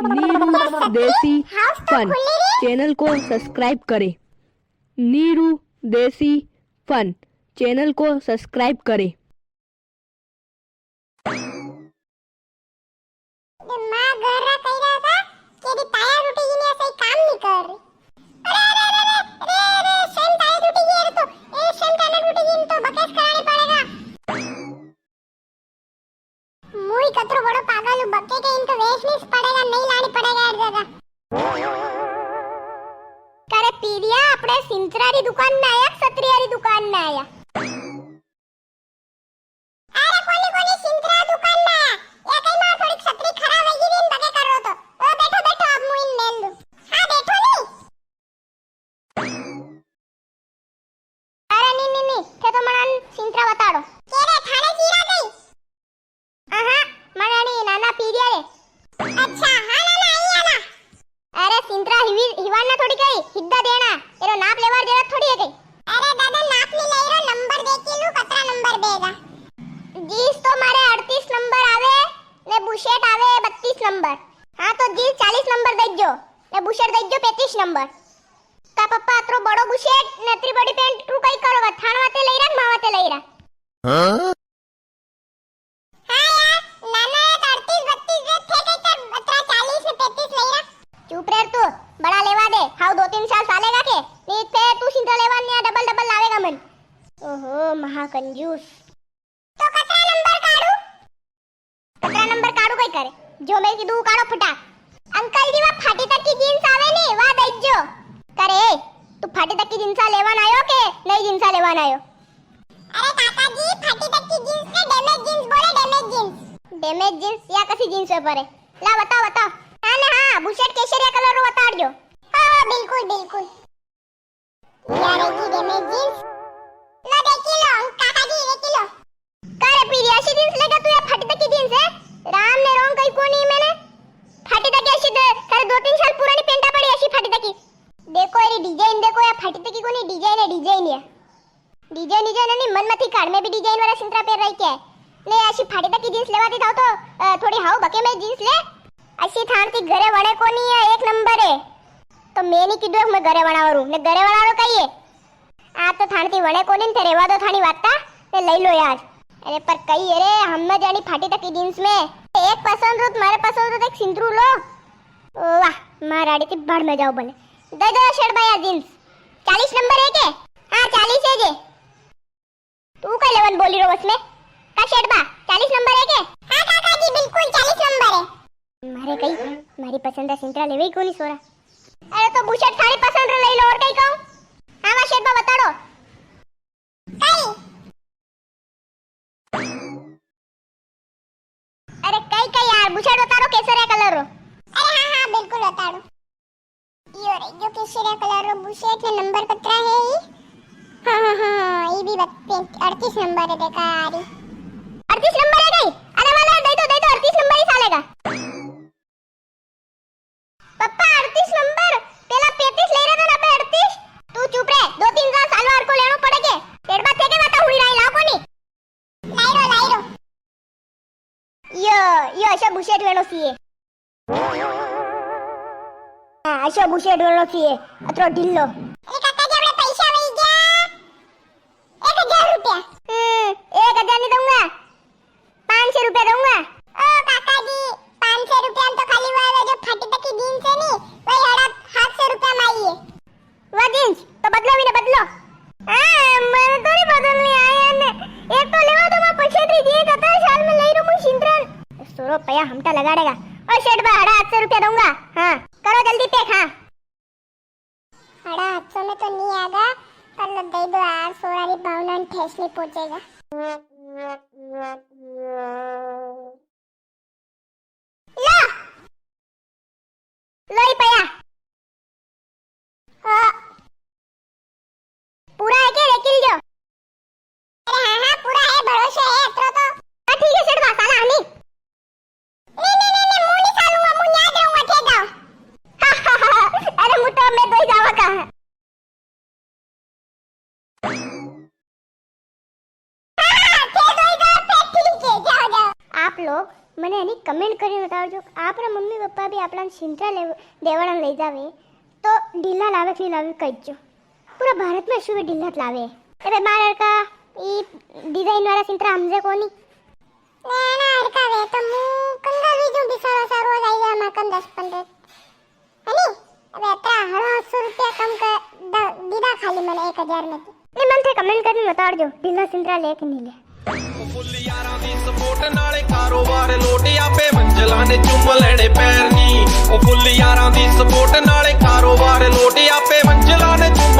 नीरू देसी fun channel को subscribe करें। नीरू देसी फन चैनल को सब्सक्राइब करें। कतरो बड़ो पागल बके के इनको वेशनीस पड़ेगा नहीं लानी पड़ेगा हर जगह। करे पीरिया अपने सिंतरारी दुकान में आया सत्रियारी दुकान में आया। अरे कोनी कोनी सिंतरा दुकान में आया या कई मां थोड़ी छतरी खराब है गिरीन बके कर रो तो ओ बैठो बैठो अब मुइन मेल दो। हां बैठो नहीं अरे नी थे तो मनान सिंतरा बताड़ो केरे थाने चीरा गई। आहा मनानी नाना पीरिया रे। अच्छा हां नाना आई आना। अरे सिंतरा हिवाना थोड़ी करी हिद्दा देना एरो नाप लेवार जरूरत थोड़ी है कई। अरे दादा नाप ली लई रो नंबर देखी लू कतरा नंबर देगा। जीस तो मारे 38 नंबर आवे ने बुशेट आवे 32 नंबर। हां तो जीस 40 नंबर देजो ने बुशेट देजो 35 नंबर। ता पप्पा अतरो बड़ो बुशेट ने अतरी बड़ी पेंट तू कई करो थाणवाते लई रा मावाते लई रा। हां चुप रे तू बड़ा लेवा दे हाउ 2-3 साल सालेगा के नीत पे तू सिंधा लेवा निया डबल डबल लावेगा मन। ओहो महा कंजूस। तो कतरा नंबर काढू कई करे जो मैं की दू काढो फटा। अंकल जी वा फाटी तक की जींस आवे नी वा देजो। करे तू फाटी तक की जींस लेवान आयो के नई जींस लेवान आयो। अरे काका जी फाटी तक की जींस के डैमेज जींस बोले डैमेज जींस या कसी जींस पे परे ला बताओ। हां ने हां बुशेट केसरिया कलर रो बताड़जो। हां बिल्कुल यार की डैमेज जींस ला देखी लो काका जी देखी लो। करे पीरी ऐसी जींस लेगा तू या फाटी तक की जींस है राम ने रोंग कई कोनी मैंने फाटी तक ऐसी करे 2-3 साल पुरानी पेंटा पड़ी ऐसी फाटी तक की। देखो एरी डिजाइन देखो या फाटी तक की कोनी डिजाइन है डिजाइन नहीं मन मथी काढ़ में भी डिजाइन वाला सिंतरा पेर रही क्या ले ऐसी फाटी तक की जींस लेवा दी था तो थोड़ी हाउ बके में जींस ले ऐसी थानती घरे वणे कोनी है एक नंबर है तो मैं नहीं कीधो मैं घरे वणावरू ने घरे वणारो कहिए आ तो थानती वणे कोनी ने रेवा दो थानी वाता ने लई लो यार। अरे पर कई रे हम न जानी फाटी तक की जींस में एक पसंद हो तुम्हारे पसंद हो तो एक सिंतरू लो। वाह माराड़ी थी भड़ में जाओ बने दे दो शर्ट भाई जींस 40 नंबर है के। हां 40 है जे तू का लेवन बोली रो बस में का शर्ट बा 40 नंबर है के। हां काका जी बिल्कुल 40 नंबर है। मारे कई मारी पसंद है सिंतरा लेवे कोनी सोरा। अरे तो बुशेट थारी पसंद रे लई लो और कई कहूं। हां वा शर्ट बा बताड़ो कई। अरे कई यार बुशेट बताड़ो केसरिया कलर रो। अरे हां बिल्कुल बताड़ो यो रे जो केसरिया कलर रो बुशेट ने नंबर कतरा है ई। हां ई भी 38 नंबर है देखा यारी 38 नंबर है गई। अरे वाला दे दो 38 नंबर ही सालेगा। पप्पा 38 नंबर पहला 35 ले रहा था ना पे 38 तू चुप रे 2-3 साल सालवार को लेनो पड़ेगे तेरे बात थे के बता हुई रही लाओ कोनी लाइरो यो अच्छा बुशेट लेनो सीए। हां अच्छा बुशेट लेनो सीए अतरो ढिल्लो। अरे काका जी अपने पैसा वही गया 1000 रुपया। 1000 नहीं दूंगा 500 रुपया दूंगा। ओ काका जी 500 रुपया तो खाली वाला जो फाटी तक की जींस है नी वही 700 रुपया माइए वो जींस तो बदलो भी ना बदलो। मैं तो नहीं बदलने आया ने एक तो लेवा तो मैं पछेत्री दिए 17 साल में लई रो मु सिंतरन 100 रुपया हमटा लगाड़ेगा और शर्ट बा 850 रुपया दूंगा। हां करो जल्दी पे। हां 850 में तो नहीं आएगा पर लो दे दो यार सोरारी भावना ठेस नहीं पहुंचेगा। लो ही पया पूरा है के देखिल जो। अरे हां पूरा है भरोसा है अतरो तो। हां ठीक है सेठ बा साला नहीं मुंह नहीं सालूंगा मुंह याद रहूंगा ठीक गाओ। अरे मुंह तो मैं दो ही जावा का है। आप लोग એની કમેન્ટ કરીને બતાવજો આપણા મમ્મી પપ્પા બી આપણા સિંત્રા દેવાળા લઈ જાવે તો ઢીલા લાવે કે લાવે કહેજો પૂરા ભારતમાં શું ઢીલા જ લાવે એટલે બાર હરકા ઈ ડિઝાઇન વાળા સિંત્રા સમજે કોની ના હરકા વે તો હું કંગા બીજું બિસારો સારો લઈ જાય માં 10-15 હની હવે ત્રા 800 રૂપિયા કમ કે દીધા ખાલી મને 1000 નથી એટલે મને કમેન્ટ કરીને બતાવજો ઢીલા સિંત્રા લે કે નહીં લે ਫੁੱਲ ਯਾਰਾਂ ਦੀ ਸਪੋਰਟ ਨਾਲੇ ਕਾਰੋਬਾਰ ਲੋਟ ਆਪੇ ਮੰਜ਼ਲਾਂ ਨੇ ਚੁੰਮ ਲੈਣੇ ਪੈਰ ਨੀ ਉਹ ਫੁੱਲ ਯਾਰਾਂ ਦੀ ਸਪੋਰਟ ਨਾਲੇ ਕਾਰੋਬਾਰ ਲੋਟ ਆਪੇ ਮੰਜ਼ਲਾਂ ਨੇ ਚੁੰਮ